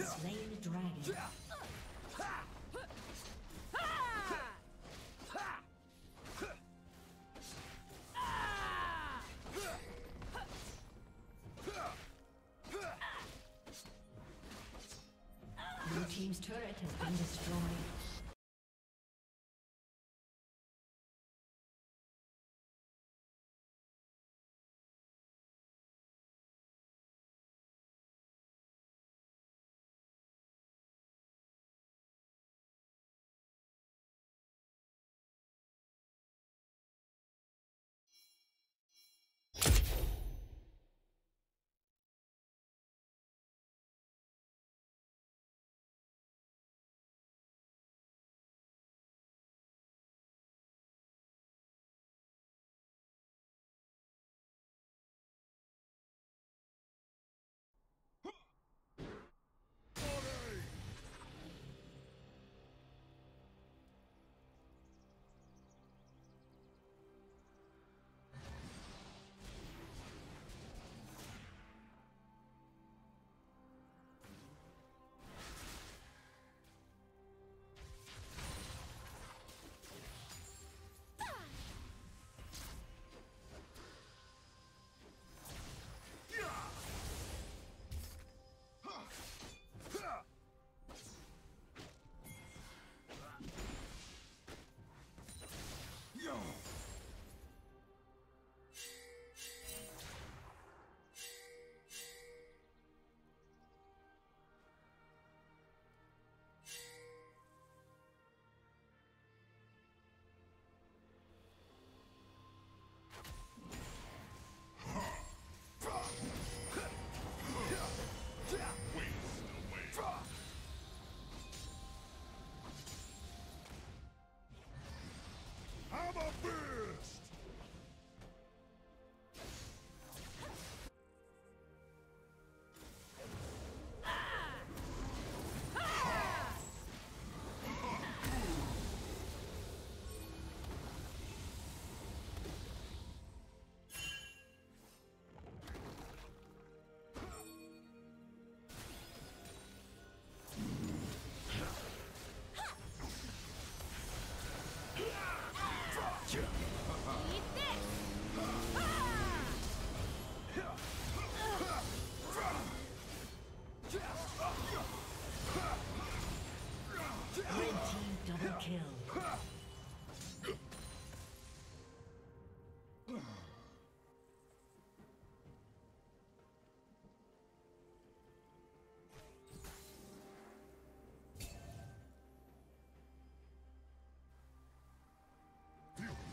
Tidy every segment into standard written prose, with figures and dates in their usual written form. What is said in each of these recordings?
slain the dragon. Blue team's turret has been destroyed.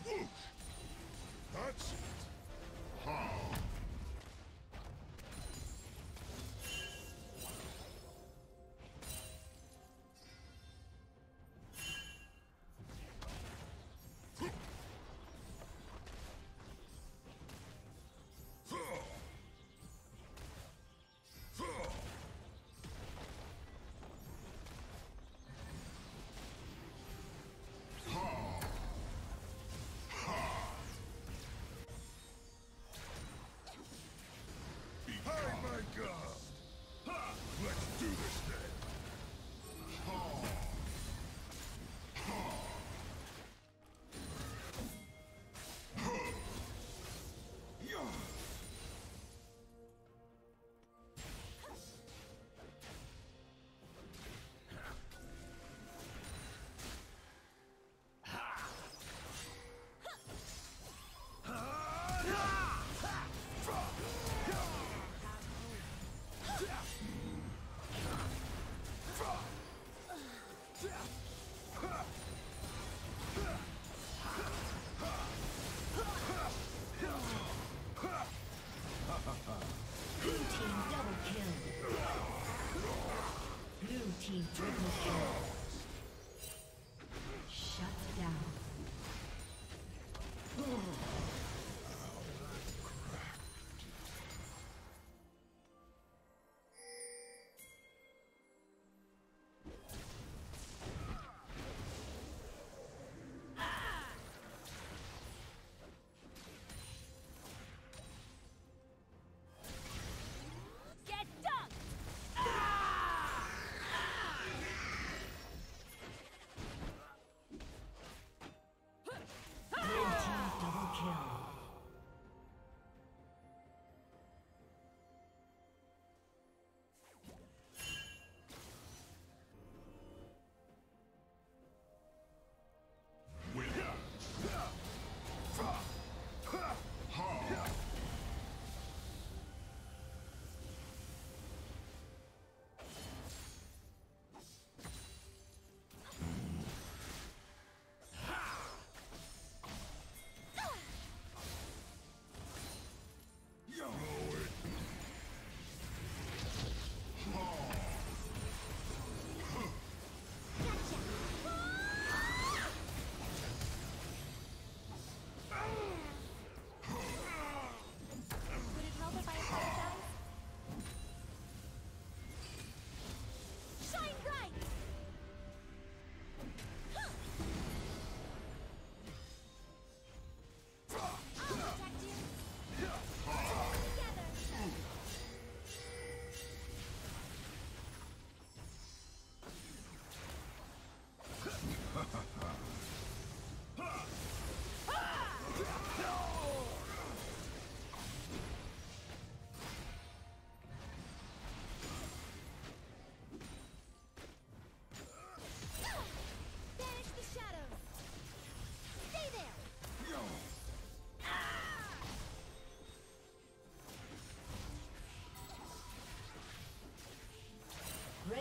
Woo!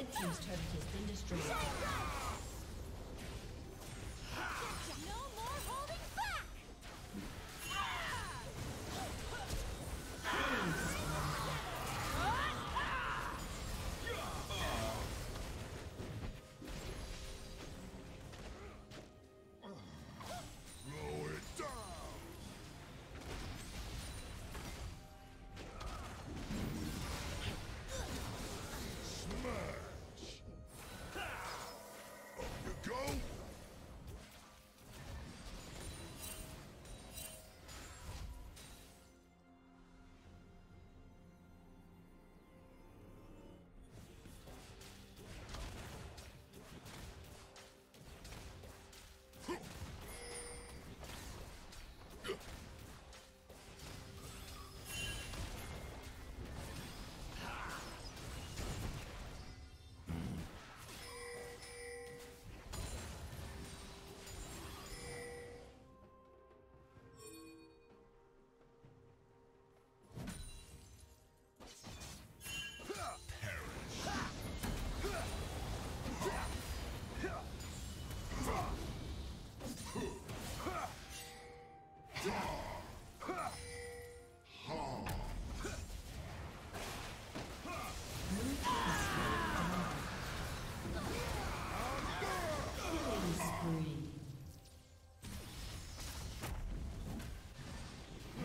Red team's turret has been destroyed. No more holding back! Slow it down! Smash! Up you go!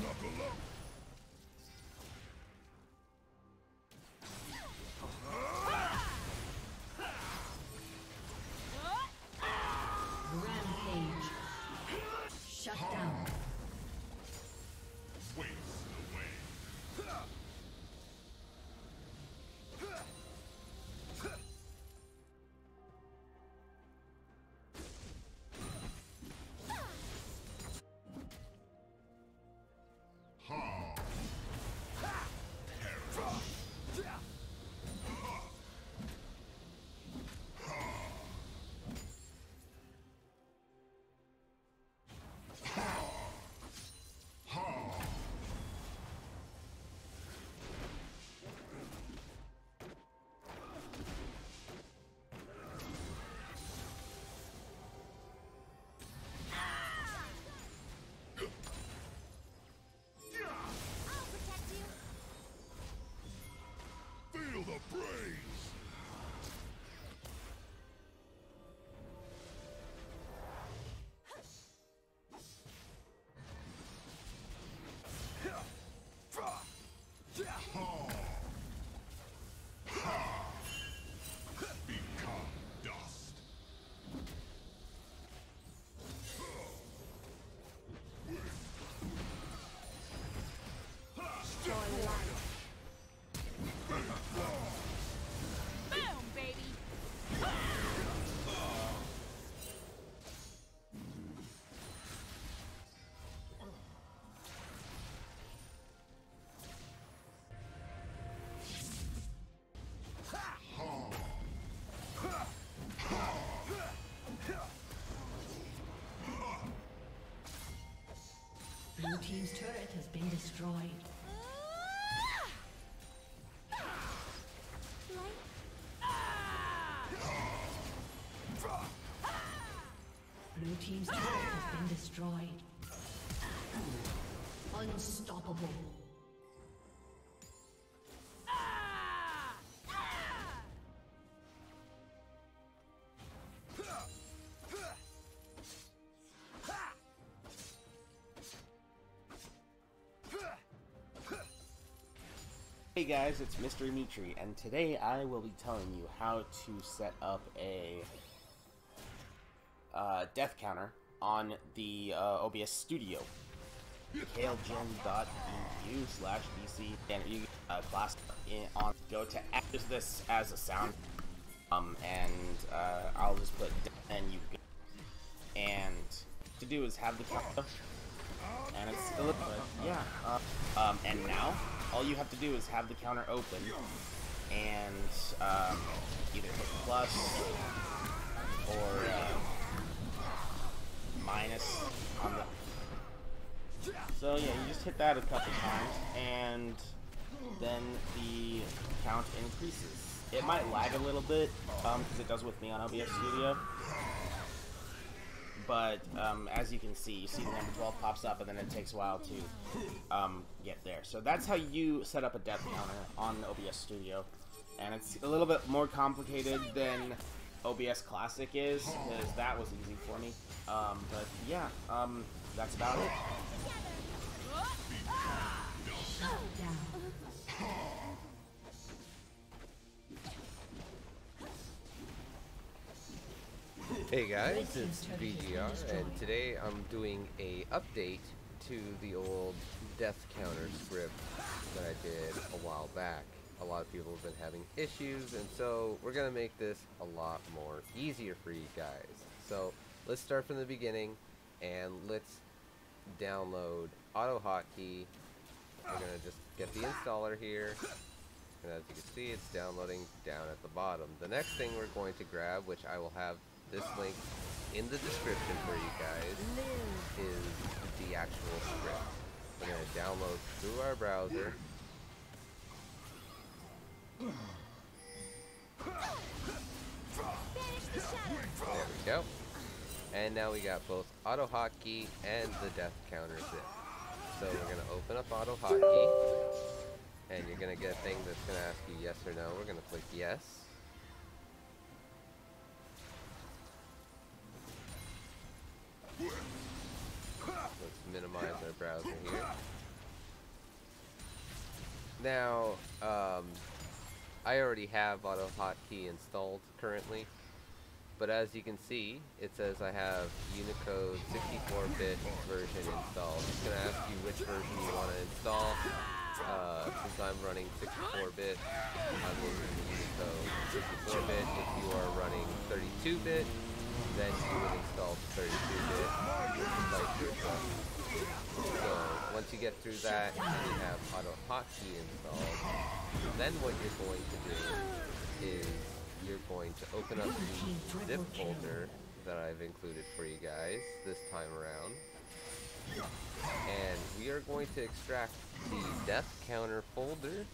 Knuckle up! Rampage. Shut down. Waste away! I'll protect you! Feel the praise! Become dust! Boom, baby! Blue team's turret has been destroyed. Blue team's turret has been destroyed. Unstoppable. Hey guys, it's Mr. Mitri, and today I will be telling you how to set up a death counter on the OBS Studio. kalegen.eu/bc and you class on go to use this as a sound and I'll just put and you go. And to do is have the counter and it's still yeah and now all you have to do is have the counter open and either hit plus or minus on the. So yeah, you just hit that a couple times and then the count increases. it might lag a little bit, because it does with me on OBS Studio. But as you can see, you see the number 12 pops up, and then it takes a while to get there. So that's how you set up a death counter on OBS Studio. And it's a little bit more complicated than OBS Classic is, because that was easy for me. But yeah, that's about it. Hey guys, it's VGR, and today I'm doing a update to the old death counter script that I did a while back. A lot of people have been having issues, and so we're gonna make this a lot more easier for you guys. So let's start from the beginning, and let's download AutoHotkey. We're gonna just get the installer here, and as you can see, it's downloading down at the bottom. The next thing we're going to grab, which I will have this link in the description for you guys, is the actual script. We're going to download through our browser. There we go. And now we got both AutoHotkey and the death counter zip. So we're going to open up AutoHotkey, and you're going to get a thing that's going to ask you yes or no. We're going to click yes. Let's minimize our browser here. Now, I already have AutoHotkey installed currently, but as you can see, it says I have Unicode 64-bit version installed. It's going to ask you which version you want to install. Since I'm running 64-bit, I'm using the Unicode 64-bit. If you are running 32-bit, then you would install 32-bit, vice versa. So once you get through that and you have AutoHotkey installed, then what you're going to do is you're going to open up the zip folder that I've included for you guys this time around, and we are going to extract the death counter folder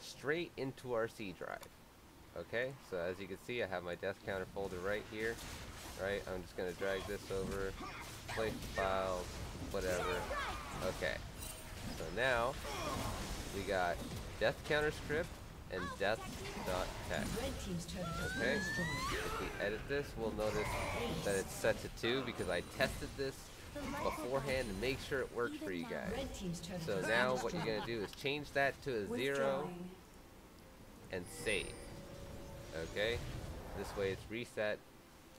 straight into our C drive. Okay, so as you can see, I have my death counter folder right here. Right, I'm just going to drag this over, place the files, whatever. Okay, so now we got death counter script and death.text. Okay, if we edit this, we'll notice that it's set to 2 because I tested this beforehand to make sure it worked for you guys. So now what you're going to do is change that to a 0 and save. Okay, this way it's reset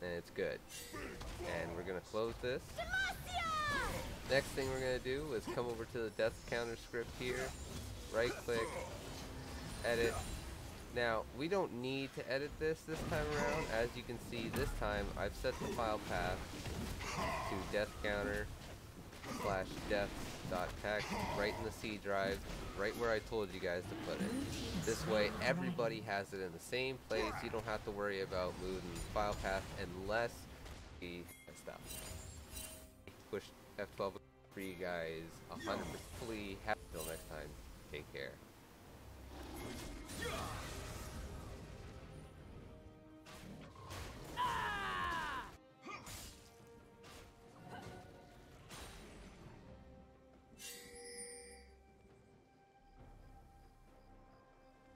and it's good. And we're going to close this. Next thing we're going to do is come over to the death counter script here, right click, edit. Now we don't need to edit this time around. As you can see, this time I've set the file path to death counter / death.text right in the C drive, right where I told you guys to put it. This way everybody has it in the same place. You don't have to worry about moving the file path unless we stuff. Push F12 for you guys 100%. Hopefully, until next time, take care.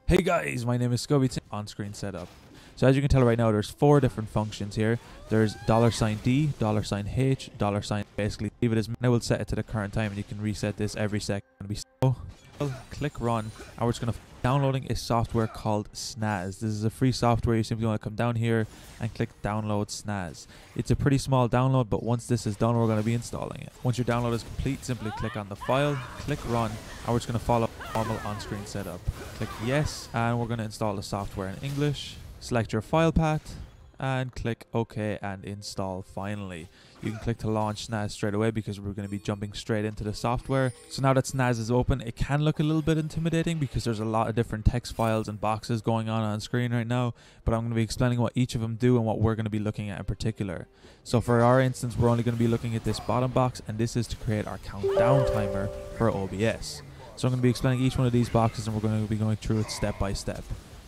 Hey guys, my name is Scobie on-screen setup. So as you can tell right now, there's 4 different functions here. There's $D, $H, $, basically leave it as I will set it to the current time, and you can reset this every second. So click run, and we're just going to downloading a software called Snaz. This is a free software. You simply want to come down here and click download Snaz. It's a pretty small download, but once this is done, we're going to be installing it. Once your download is complete, simply click on the file, click run, and we're just going to follow normal on-screen setup. Click yes, and we're going to install the software in English. Select your file path and click OK and install finally. You can click to launch Snaz straight away because we're going to be jumping straight into the software. So now that Snaz is open, it can look a little bit intimidating because there's a lot of different text files and boxes going on screen right now, but I'm going to be explaining what each of them do and what we're going to be looking at in particular. So for our instance, we're only going to be looking at this bottom box, and this is to create our countdown timer for OBS. So I'm going to be explaining each one of these boxes, and we're going to be going through it step by step.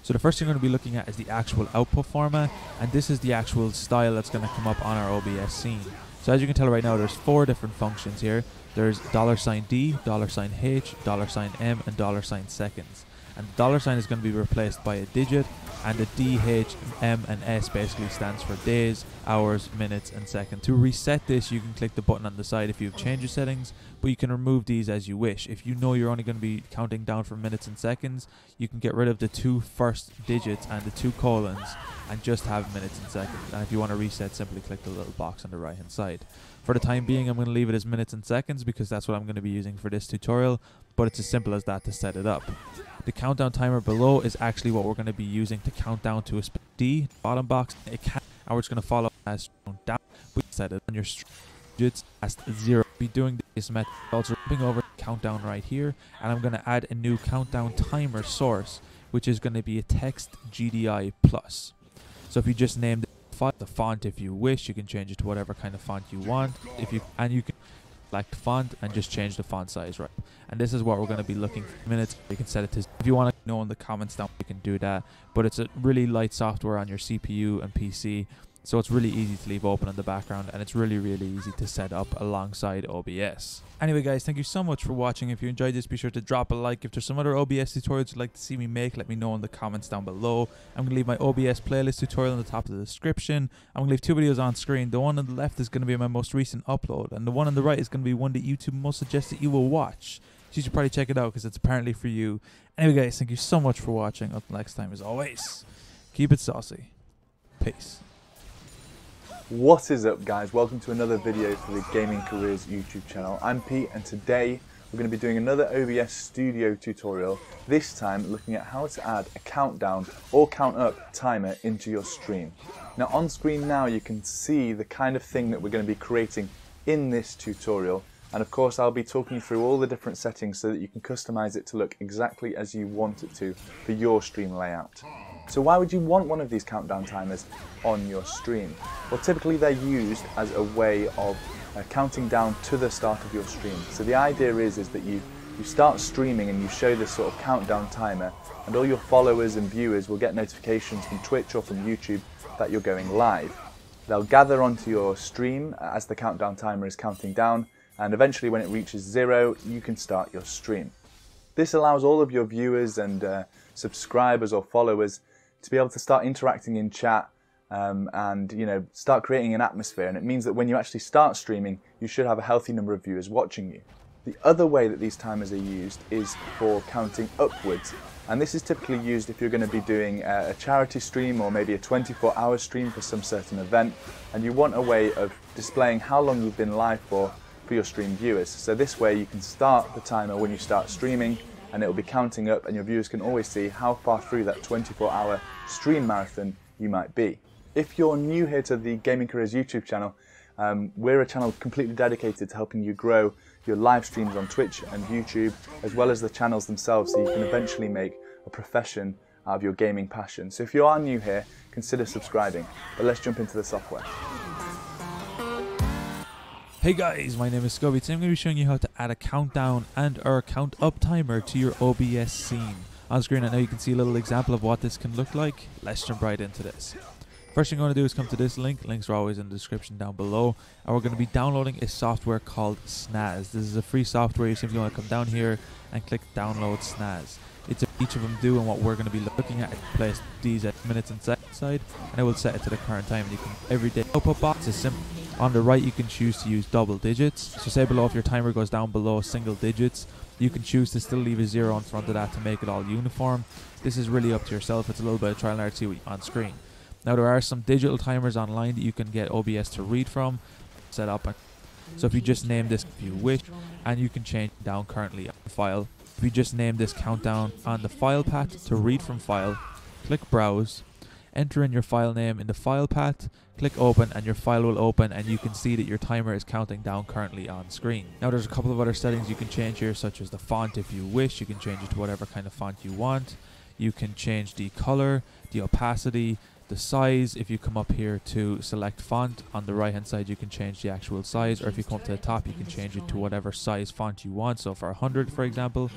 So the first thing we're going to be looking at is the actual output format, and this is the actual style that's going to come up on our OBS scene. So as you can tell right now, there's 4 different functions here. There's $D, $H, $M, and $seconds. And the $sign is going to be replaced by a digit, and the D, H, M, and S basically stands for days, hours, minutes, and seconds. To reset this, you can click the button on the side if you've changed your settings, but you can remove these as you wish. If you know you're only going to be counting down for minutes and seconds, you can get rid of the 2 first digits and the 2 colons and just have minutes and seconds. And if you want to reset, simply click the little box on the right hand side. For the time being, I'm going to leave it as minutes and seconds because that's what I'm going to be using for this tutorial, but it's as simple as that to set it up. The countdown timer below is actually what we're going to be using to count down to a D bottom box. It can, and we're just going to follow as down. We set it on your digits as 0. Be doing this method. Also jumping over countdown right here, and I'm going to add a new countdown timer source, which is going to be a text GDI plus. So if you just name the font, if you wish, you can change it to whatever kind of font you want. You can select font and just change the font size, right? And this is what we're going to be looking for minutes. You can set it to, if you want to know in the comments down, you can do that, but it's a really light software on your CPU and PC, so it's really easy to leave open in the background, and it's really easy to set up alongside OBS. Anyway guys, thank you so much for watching. If you enjoyed this, be sure to drop a like. If there's some other OBS tutorials you'd like to see me make, let me know in the comments down below. I'm going to leave my OBS playlist tutorial in the top of the description. I'm going to leave 2 videos on screen. The one on the left is going to be my most recent upload, and the one on the right is going to be one that YouTube most suggests that you will watch. So you should probably check it out because it's apparently for you. Anyway guys, thank you so much for watching. Until next time, as always, keep it saucy. Peace. What is up guys, welcome to another video for the Gaming Careers YouTube channel. I'm Pete, and today we're going to be doing another OBS studio tutorial, this time looking at how to add a countdown or count up timer into your stream. Now on screen now you can see the kind of thing that we're going to be creating in this tutorial, and of course I'll be talking you through all the different settings so that you can customize it to look exactly as you want it to for your stream layout. So why would you want one of these countdown timers on your stream? Well, typically they're used as a way of counting down to the start of your stream. So the idea is that you start streaming and you show this sort of countdown timer, and all your followers and viewers will get notifications from Twitch or from YouTube that you're going live. They'll gather onto your stream as the countdown timer is counting down, and eventually when it reaches 0, you can start your stream. This allows all of your viewers and subscribers or followers to be able to start interacting in chat and start creating an atmosphere, and it means that when you actually start streaming you should have a healthy number of viewers watching you. The other way that these timers are used is for counting upwards, and this is typically used if you're going to be doing a charity stream or maybe a 24-hour stream for some certain event, and you want a way of displaying how long you've been live for your stream viewers. So this way you can start the timer when you start streaming, and it will be counting up, and your viewers can always see how far through that 24-hour stream marathon you might be. If you're new here to the Gaming Careers YouTube channel, we're a channel completely dedicated to helping you grow your live streams on Twitch and YouTube, as well as the channels themselves, so you can eventually make a profession out of your gaming passion. So if you are new here, consider subscribing. But let's jump into the software. Hey guys, my name is Scobie. Today I'm going to be showing you how to add a countdown and or count up timer to your OBS scene. On screen I know you can see a little example of what this can look like. Let's jump right into this. First thing I'm going to do is come to this link. Links are always in the description down below. And we're going to be downloading a software called Snaz. This is a free software. You simply want to come down here and click download Snaz. It's what each of them do, and what we're going to be looking at is place these at minutes and seconds side, and it will set it to the current time. And you can everyday output box is simple. On the right you can choose to use double digits. So say below, if your timer goes down below single digits, you can choose to still leave a 0 in front of that to make it all uniform. This is really up to yourself. It's a little bit of trial and error to see what you on screen. Now there are some digital timers online that you can get OBS to read from, set up. So if you just name this if you wish, and you can change it down currently on the file. If you just name this countdown on the file path to read from file, click browse, enter in your file name in the file path, click open, and your file will open, and you can see that your timer is counting down currently on screen. Now there's a couple of other settings you can change here, such as the font if you wish. You can change it to whatever kind of font you want. You can change the color, the opacity, the size. If you come up here to select font on the right hand side, you can change the actual size, or if you come up to the top you can change it to whatever size font you want, so for 100 for example.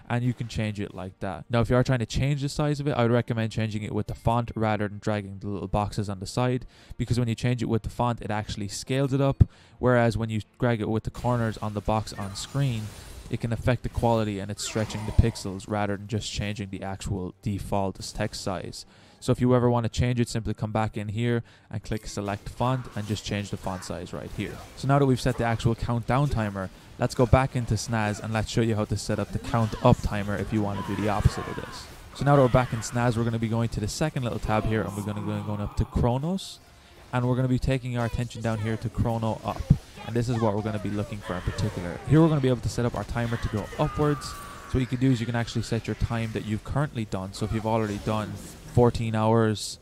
and you can change it like that. Now if you are trying to change the size of it, I would recommend changing it with the font rather than dragging the little boxes on the side, because when you change it with the font it actually scales it up, whereas when you drag it with the corners on the box on screen, it can affect the quality and it's stretching the pixels rather than just changing the actual default text size. So if you ever want to change it, simply come back in here and click select font and just change the font size right here. So now that we've set the actual countdown timer, let's go back into SNAS and let's show you how to set up the count up timer if you want to do the opposite of this. So now that we're back in SNAS, we're going to be going to the second little tab here, and we're going to be going up to Chronos, and we're going to be taking our attention down here to Chrono Up. And this is what we're going to be looking for in particular. Here we're going to be able to set up our timer to go upwards. So what you can do is you can actually set your time that you've currently done. So if you've already done 14 hours